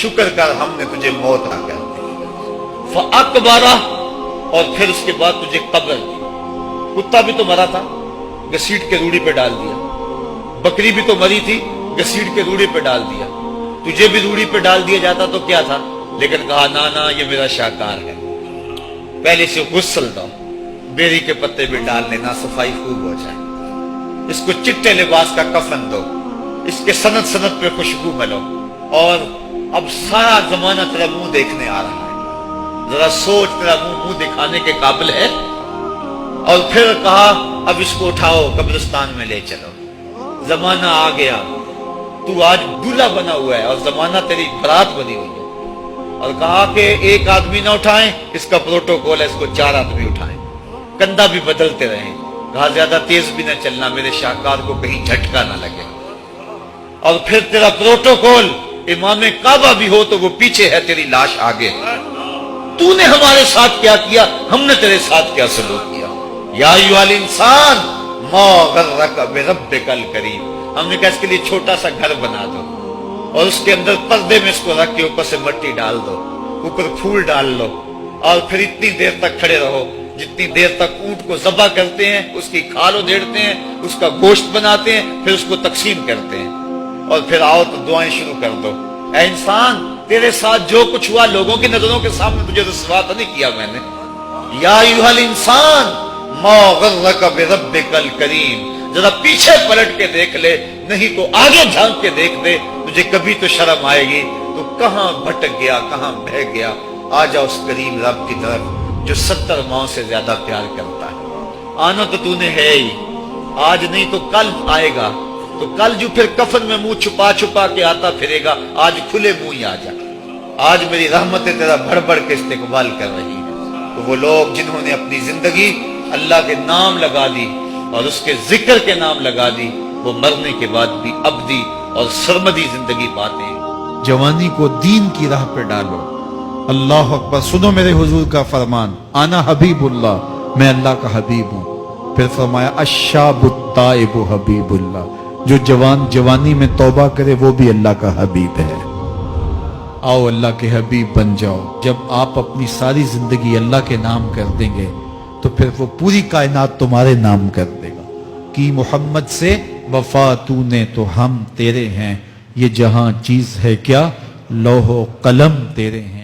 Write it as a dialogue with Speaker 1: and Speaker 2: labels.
Speaker 1: شکر کر ہم نے تجھے موت نہ کر دی۔ فَأَقْبَرَ، اور پھر اس کے بعد تجھے قبر دی۔ کتا بھی تو مرا تھا، گھسیٹ کے روڑی پہ ڈال دیا۔ بکری بھی تو مری تھی، گھسیٹ کے روڑی پہ ڈال دیا۔ تجھے بھی روڑی پہ ڈال دیا جاتا تو کیا تھا؟ لیکن کہا نا یہ میرا شاہکار ہے، پہلے سے غسل دو، بیری کے پتے بھی ڈال لینا، صفائی خوب ہو جائے۔ اس کو چٹے لباس کا کفن دو، اس کے سند سند پہ خوشبو ملو، اور اب سارا زمانہ تیرا منہ دیکھنے آ رہا ہے، ذرا سوچ تیرا منہ دکھانے کے قابل ہے؟ اور پھر کہا اب اس کو اٹھاؤ قبرستان میں لے چلو، زمانہ آ گیا، تو آج دولہا بنا ہوا ہے اور زمانہ تیری برات بنی ہوئی ہے۔ اور کہا کہ ایک آدمی نہ اٹھائیں، اس کا پروٹوکول ہے، اس کو 4 آدمی اٹھائیں، کندھا بھی بدلتے رہیں۔ کہا زیادہ تیز بھی نہ چلنا، میرے شاہکار کو کہیں جھٹکا نہ لگے۔ اور پھر تیرا پروٹوکول امام کعبہ بھی ہو تو وہ پیچھے ہے، تیری لاش آگے۔ تو نے ہمارے ساتھ کیا کیا، ہم نے تیرے ساتھ کیا سلوک کیا۔ یا ایھا الانسان ما غرک بربک الکریم، ہم نے کہا اس کے لیے چھوٹا سا گھر بنا دو اور اس کے اندر پردے میں اس کو رکھ کے اوپر سے مٹی ڈال دو، اوپر پھول ڈال لو، اور پھر اتنی دیر تک کھڑے رہو جتنی دیر تک اونٹ کو ذبح کرتے ہیں، اس کی کھال ادھیڑتے ہیں، اس کا گوشت بناتے ہیں، پھر اس کو تقسیم کرتے ہیں، اور پھر آؤ تو دعائیں شروع کر دو۔ اے انسان، تیرے ساتھ جو کچھ ہوا لوگوں کی نظروں کے سامنے تجھے رسوا تو نہیں کیا میں نے؟ یا ایھا الانسان ما غرک بربک الکریم، ذرا پیچھے پلٹ کے دیکھ لے، نہیں تو آگے جھانک کے دیکھ لے، تجھے کبھی تو شرم آئے گی۔ تو کہاں بھٹک گیا، کہاں بہ گیا، آ جا اس کریم رب کی طرف جو 70 ماؤں سے زیادہ پیار کرتا ہے۔ آنا تو نے ہے ہی، آج نہیں تو کل آئے گا، تو کل جو پھر کفن میں منہ چھپا چھپا کے آتا پھرے گا، آج کھلے منہ ہی آ جا۔ آج میری رحمتیں تیرا بڑھ بڑھ کے استقبال کر رہی ہیں۔ تو وہ لوگ جنہوں نے اپنی زندگی اللہ کے نام لگا دی اور اس کے ذکر کے نام لگا دی، وہ مرنے کے بعد بھی ابدی اور سرمدی زندگی پاتے ہیں۔
Speaker 2: جوانی کو دین کی راہ پہ ڈالو۔ اللہ اکبر، سنو میرے حضور کا فرمان، آنا حبیب اللہ، میں اللہ کا حبیب ہوں۔ پھر فرمایا الشاب التائب حبیب اللہ، جو جوان جوانی میں توبہ کرے وہ بھی اللہ کا حبیب ہے۔ آؤ اللہ کے حبیب بن جاؤ۔ جب آپ اپنی ساری زندگی اللہ کے نام کر دیں گے تو پھر وہ پوری کائنات تمہارے نام کر دے گا۔ کی محمد سے وفا تو نے تو ہم تیرے ہیں، یہ جہاں چیز ہے کیا، لوح و قلم تیرے ہیں۔